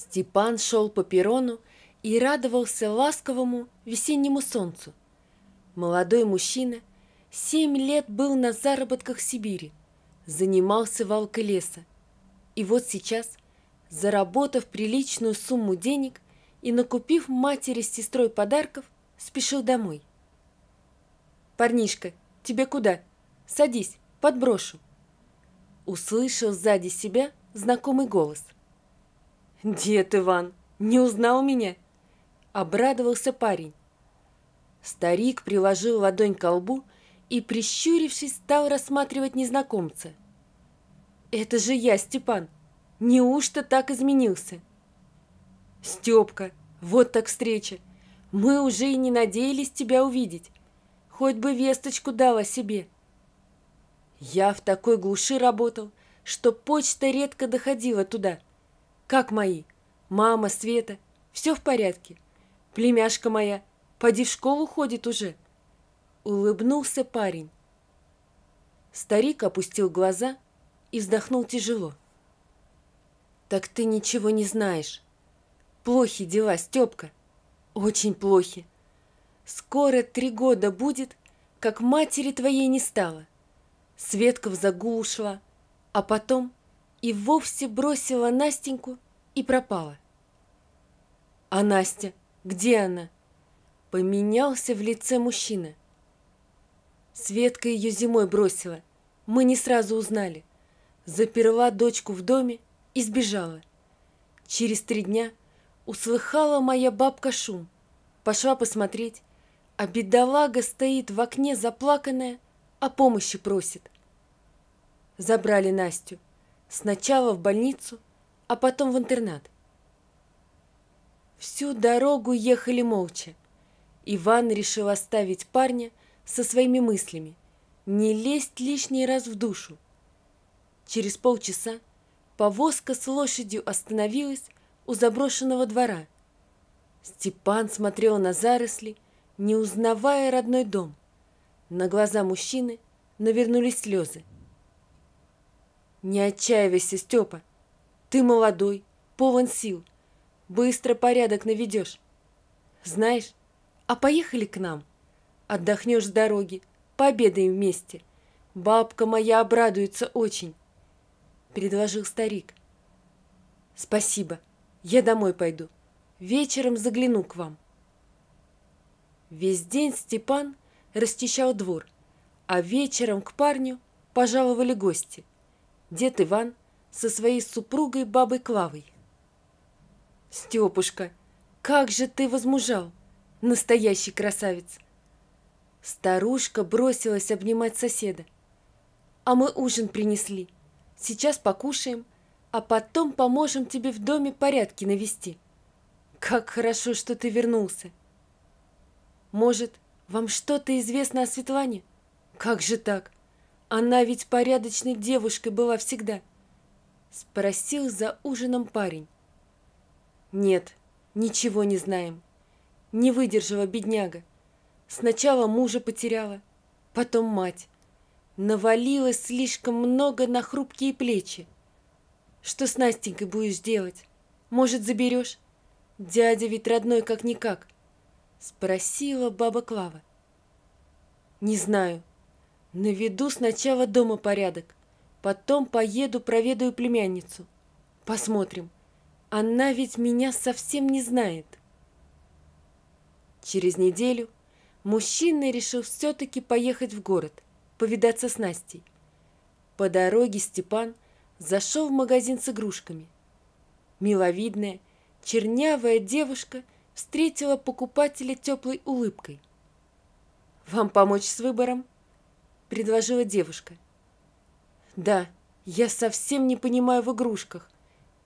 Степан шел по перрону и радовался ласковому весеннему солнцу. Молодой мужчина 7 лет был на заработках в Сибири, занимался валкой леса. И вот сейчас, заработав приличную сумму денег и накупив матери с сестрой подарков, спешил домой. «Парнишка, тебе куда? Садись, подброшу!» Услышал сзади себя знакомый голос. «Дед Иван, не узнал меня?» Обрадовался парень. Старик приложил ладонь к лбу и, прищурившись, стал рассматривать незнакомца. «Это же я, Степан! Неужто так изменился?» «Степка, вот так встреча! Мы уже и не надеялись тебя увидеть. Хоть бы весточку дал о себе. Я в такой глуши работал, что почта редко доходила туда. Как мои? Мама, Света, все в порядке? Племяшка моя, поди в школу ходит уже?» Улыбнулся парень. Старик опустил глаза и вздохнул тяжело. «Так ты ничего не знаешь. Плохи дела, Степка. Очень плохи. Скоро 3 года будет, как матери твоей не стало. Светка в загул ушла, а потом и вовсе бросила Настеньку и пропала. А Настя, где она?» Поменялся в лице мужчина. Светка ее зимой бросила, мы не сразу узнали. Заперла дочку в доме и сбежала. Через 3 дня услыхала моя бабка шум. Пошла посмотреть, а бедолага стоит в окне заплаканная, о помощи просит. Забрали Настю. Сначала в больницу, а потом в интернат. Всю дорогу ехали молча. Иван решил оставить парня со своими мыслями, не лезть лишний раз в душу. Через полчаса повозка с лошадью остановилась у заброшенного двора. Степан смотрел на заросли, не узнавая родной дом. На глаза мужчины навернулись слезы. «Не отчаивайся, Степа. Ты молодой, полон сил. Быстро порядок наведешь. Знаешь, а поехали к нам? Отдохнешь с дороги, пообедаем вместе. Бабка моя обрадуется очень», — предложил старик. «Спасибо, я домой пойду. Вечером загляну к вам». Весь день Степан расчищал двор, а вечером к парню пожаловали гости. Дед Иван со своей супругой бабой Клавой. «Степушка, как же ты возмужал! Настоящий красавец!» Старушка бросилась обнимать соседа. «А мы ужин принесли. Сейчас покушаем, а потом поможем тебе в доме порядки навести. Как хорошо, что ты вернулся. Может, вам что-то известно о Светлане? Как же так? Она ведь порядочной девушкой была всегда», — спросил за ужином парень. «Нет, ничего не знаем. Не выдержала бедняга. Сначала мужа потеряла, потом мать. Навалилось слишком много на хрупкие плечи. Что с Настенькой будешь делать? Может, заберешь? Дядя ведь родной как-никак», — спросила баба Клава. «Не знаю. Наведу сначала дома порядок, потом поеду проведаю племянницу. Посмотрим. Она ведь меня совсем не знает». Через неделю мужчина решил все-таки поехать в город, повидаться с Настей. По дороге Степан зашел в магазин с игрушками. Миловидная, чернявая девушка встретила покупателя теплой улыбкой. «Вам помочь с выбором?» — предложила девушка. «Да, я совсем не понимаю в игрушках.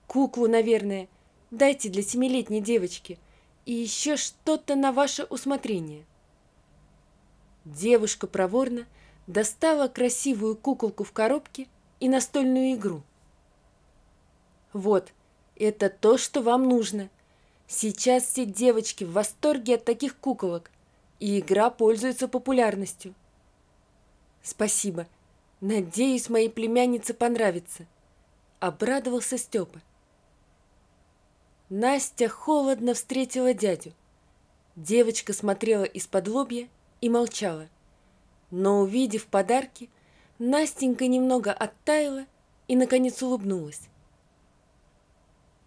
Куклу, наверное, дайте для 7-летней девочки и еще что-то на ваше усмотрение». Девушка проворно достала красивую куколку в коробке и настольную игру. «Вот, это то, что вам нужно. Сейчас все девочки в восторге от таких куколок, и игра пользуется популярностью». «Спасибо. Надеюсь, моей племяннице понравится», — обрадовался Степа. Настя холодно встретила дядю. Девочка смотрела из-под лобья и молчала. Но, увидев подарки, Настенька немного оттаяла и, наконец, улыбнулась.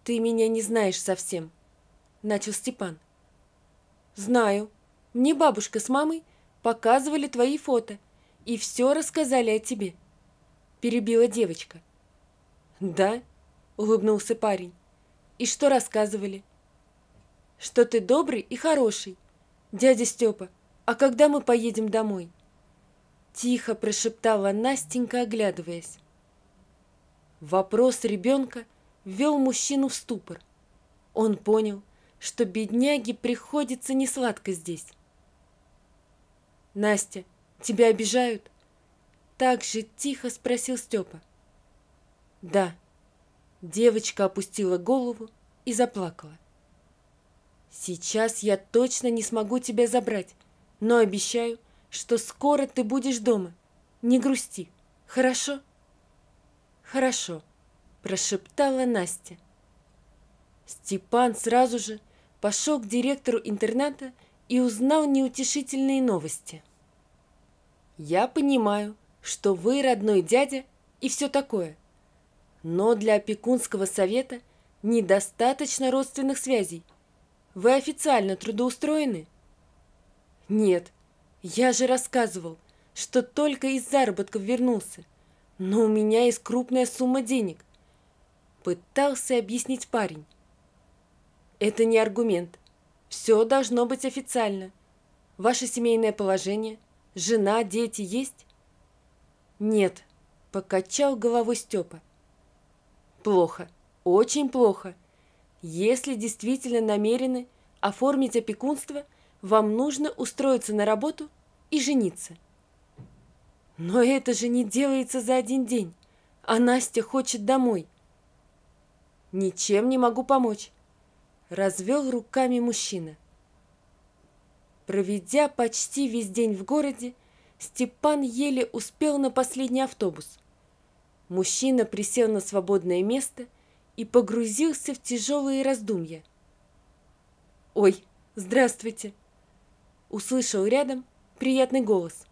«Ты меня не знаешь совсем», — начал Степан. «Знаю. Мне бабушка с мамой показывали твои фото и все рассказали о тебе», — перебила девочка. «Да?» — улыбнулся парень. «И что рассказывали?» «Что ты добрый и хороший. Дядя Степа, а когда мы поедем домой?» Тихо прошептала Настенька, оглядываясь. Вопрос ребенка ввел мужчину в ступор. Он понял, что бедняге приходится несладко здесь. «Настя, тебя обижают?» Так же тихо спросил Степа. «Да». Девочка опустила голову и заплакала. «Сейчас я точно не смогу тебя забрать, но обещаю, что скоро ты будешь дома. Не грусти, хорошо?» «Хорошо», – прошептала Настя. Степан сразу же пошел к директору интерната и узнал неутешительные новости. «Я понимаю, что вы родной дядя и все такое, но для опекунского совета недостаточно родственных связей. Вы официально трудоустроены?» «Нет, я же рассказывал, что только из заработков вернулся, но у меня есть крупная сумма денег», — пытался объяснить парень. «Это не аргумент. Все должно быть официально. Ваше семейное положение, жена, дети есть?» «Нет», — покачал головой Степа. «Плохо, очень плохо. Если действительно намерены оформить опекунство, вам нужно устроиться на работу и жениться». «Но это же не делается за один день, а Настя хочет домой». «Ничем не могу помочь», — развел руками мужчина. Проведя почти весь день в городе, Степан еле успел на последний автобус. Мужчина присел на свободное место и погрузился в тяжелые раздумья. «Ой, здравствуйте!» Услышал рядом приятный голос.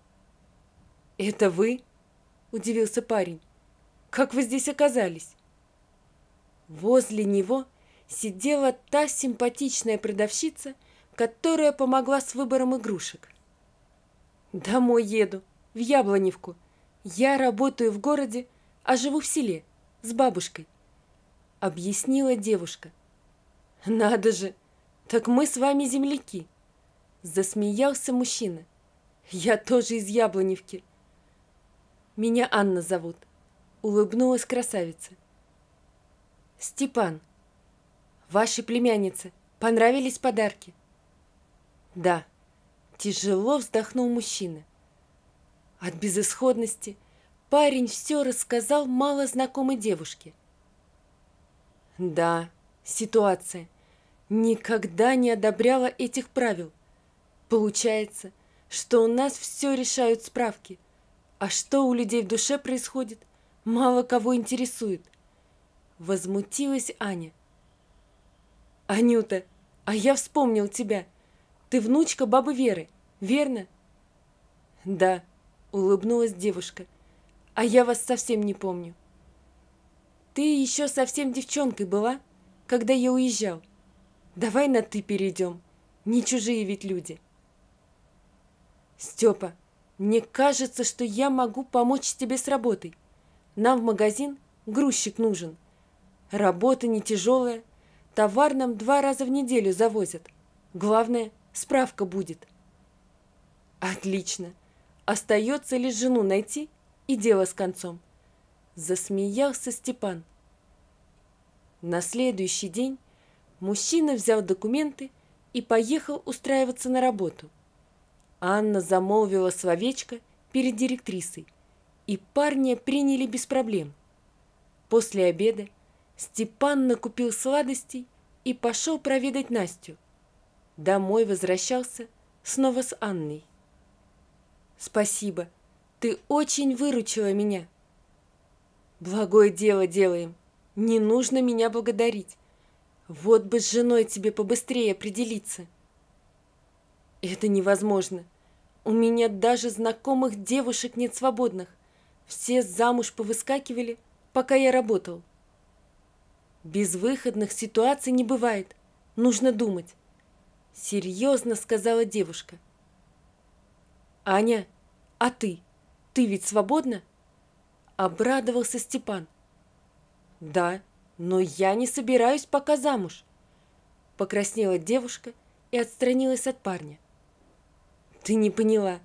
«Это вы?» – удивился парень. «Как вы здесь оказались?» Возле него сидела та симпатичная продавщица, которая помогла с выбором игрушек. «Домой еду, в Яблоневку. Я работаю в городе, а живу в селе, с бабушкой», — объяснила девушка. «Надо же, так мы с вами земляки», — засмеялся мужчина. «Я тоже из Яблоневки». «Меня Анна зовут», — улыбнулась красавица. «Степан, вашей племяннице понравились подарки?» «Да», — тяжело вздохнул мужчина. От безысходности парень все рассказал малознакомой девушке. «Да, ситуация. Никогда не одобряла этих правил. Получается, что у нас все решают справки, а что у людей в душе происходит, мало кого интересует», — возмутилась Аня. «Анюта, а я вспомнил тебя. Ты внучка бабы Веры, верно?» «Да», — улыбнулась девушка. «А я вас совсем не помню». «Ты еще совсем девчонкой была, когда я уезжал. Давай на «ты» перейдем, не чужие ведь люди». «Степа, мне кажется, что я могу помочь тебе с работой. Нам в магазин грузчик нужен. Работа не тяжелая, товар нам 2 раза в неделю завозят. Главное, справка будет». «Отлично. Остается лишь жену найти, и дело с концом», — засмеялся Степан. На следующий день мужчина взял документы и поехал устраиваться на работу. Анна замолвила словечко перед директрисой, и парня приняли без проблем. После обеда Степан накупил сладостей и пошел проведать Настю. Домой возвращался снова с Анной. «Спасибо, ты очень выручила меня». «Благое дело делаем, не нужно меня благодарить. Вот бы с женой тебе побыстрее определиться. Это невозможно. У меня даже знакомых девушек нет свободных. Все замуж повыскакивали, пока я работал. Безвыходных ситуаций не бывает. Нужно думать. Серьезно сказала девушка. Аня, а ты? Ты ведь свободна? Обрадовался Степан. Да, но я не собираюсь пока замуж. Покраснела девушка и отстранилась от парня. Ты не поняла.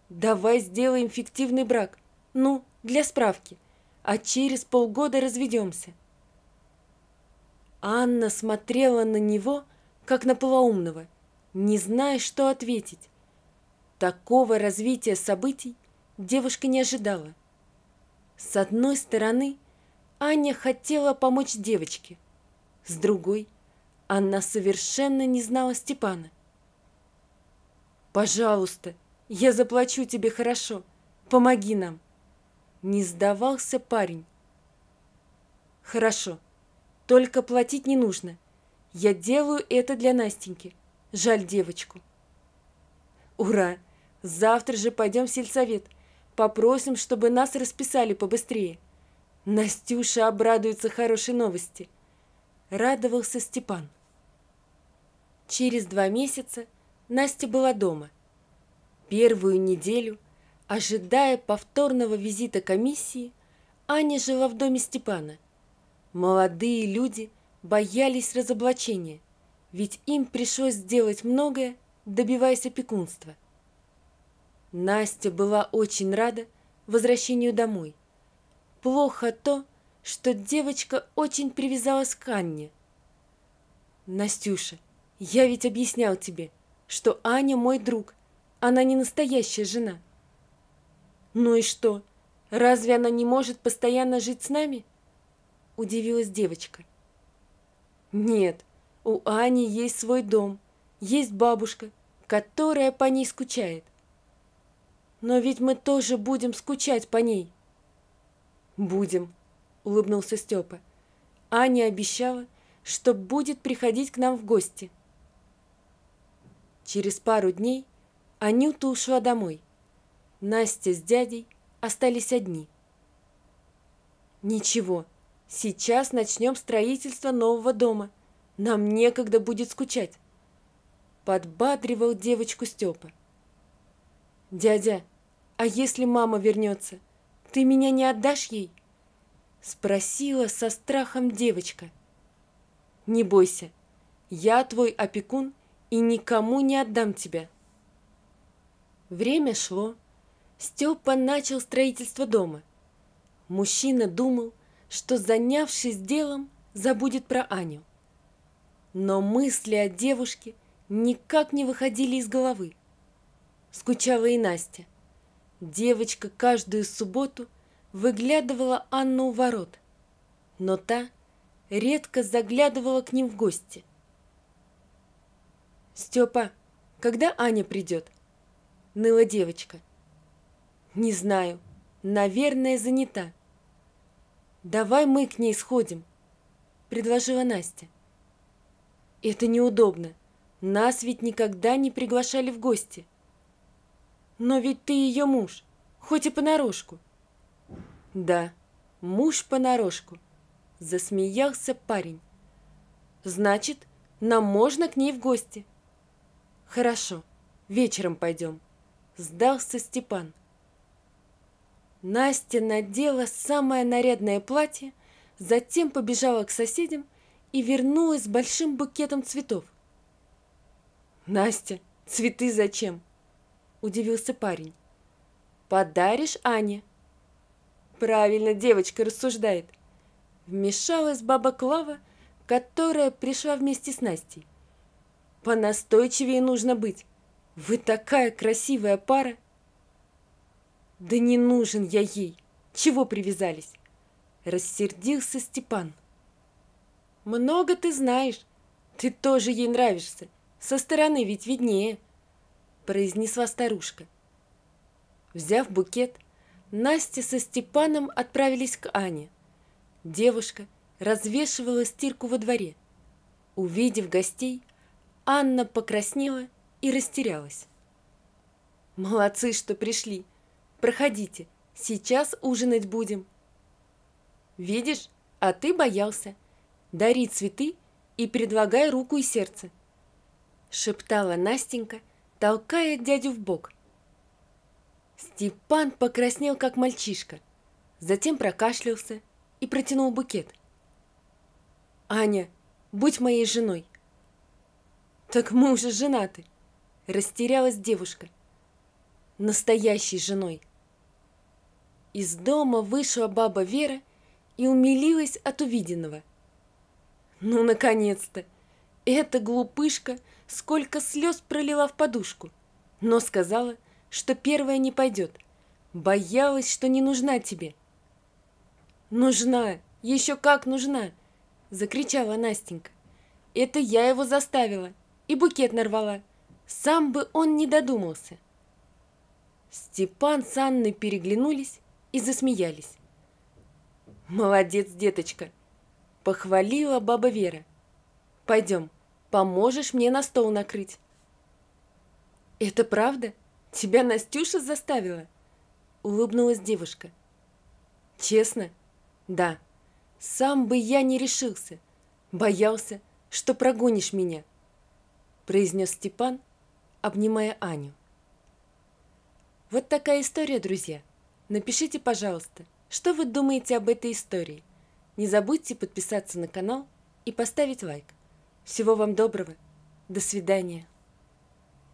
Давай сделаем фиктивный брак. Ну, для справки. А через полгода разведемся. Анна смотрела на него, как на полоумного, не зная, что ответить. Такого развития событий девушка не ожидала. С одной стороны, Аня хотела помочь девочке. С другой, она совершенно не знала Степана. «Пожалуйста, я заплачу тебе хорошо. Помоги нам!» Не сдавался парень. «Хорошо, только платить не нужно. Я делаю это для Настеньки. Жаль девочку». «Ура! Завтра же пойдем в сельсовет. Попросим, чтобы нас расписали побыстрее. Настюша обрадуется хорошей новости», — радовался Степан. Через 2 месяца Настя была дома. Первую неделю, ожидая повторного визита комиссии, Аня жила в доме Степана. Молодые люди боялись разоблачения, ведь им пришлось сделать многое, добиваясь опекунства. Настя была очень рада возвращению домой. Плохо то, что девочка очень привязалась к Анне. «Настюша, я ведь объяснял тебе, что Аня мой друг, она не настоящая жена». «Ну и что, разве она не может постоянно жить с нами?» – удивилась девочка. «Нет, у Ани есть свой дом, есть бабушка, которая по ней скучает. Но ведь мы тоже будем скучать по ней». «Будем», – улыбнулся Степа. «Аня обещала, что будет приходить к нам в гости». Через пару дней Анюта ушла домой. Настя с дядей остались одни. «Ничего, сейчас начнем строительство нового дома. Нам некогда будет скучать», – подбадривал девочку Степа. «Дядя, а если мама вернется, ты меня не отдашь ей?» – спросила со страхом девочка. «Не бойся, я твой опекун и никому не отдам тебя». Время шло. Степа начал строительство дома. Мужчина думал, что, занявшись делом, забудет про Аню. Но мысли о девушке никак не выходили из головы. Скучала и Настя. Девочка каждую субботу выглядывала Анну у ворот, но та редко заглядывала к ним в гости. «Степа, когда Аня придет?» – ныла девочка. «Не знаю, наверное, занята». «Давай мы к ней сходим», – предложила Настя. «Это неудобно, нас ведь никогда не приглашали в гости». «Но ведь ты ее муж, хоть и понарошку». «Да, муж понарошку», – засмеялся парень. «Значит, нам можно к ней в гости». «Хорошо, вечером пойдем», – сдался Степан. Настя надела самое нарядное платье, затем побежала к соседям и вернулась с большим букетом цветов. «Настя, цветы зачем?» – удивился парень. «Подаришь Ане». «Правильно девочка рассуждает», – вмешалась баба Клава, которая пришла вместе с Настей. «Понастойчивее нужно быть. Вы такая красивая пара». «Да не нужен я ей. Чего привязались?» – рассердился Степан. «Много ты знаешь. Ты тоже ей нравишься. Со стороны ведь виднее», – произнесла старушка. Взяв букет, Настя со Степаном отправились к Ане. Девушка развешивала стирку во дворе. Увидев гостей, Анна покраснела и растерялась. «Молодцы, что пришли. Проходите, сейчас ужинать будем». «Видишь, а ты боялся. Дари цветы и предлагай руку и сердце», шептала Настенька, толкая дядю в бок. Степан покраснел, как мальчишка, затем прокашлялся и протянул букет. «Аня, будь моей женой». «Так мы уже женаты», растерялась девушка. «Настоящей женой». Из дома вышла баба Вера и умилилась от увиденного. Ну, наконец-то! Эта глупышка сколько слез пролила в подушку, но сказала, что первая не пойдет. Боялась, что не нужна тебе. «Нужна! Еще как нужна!» закричала Настенька. «Это я его заставила и букет нарвала. Сам бы он не додумался». Степан с Анной переглянулись и засмеялись. «Молодец, деточка!» похвалила баба Вера. «Пойдем, поможешь мне на стол накрыть». «Это правда? Тебя Настюша заставила?» улыбнулась девушка. «Честно? Да. Сам бы я не решился. Боялся, что прогонишь меня», произнес Степан, обнимая Аню. Вот такая история, друзья. Напишите, пожалуйста, что вы думаете об этой истории. Не забудьте подписаться на канал и поставить лайк. Всего вам доброго. До свидания.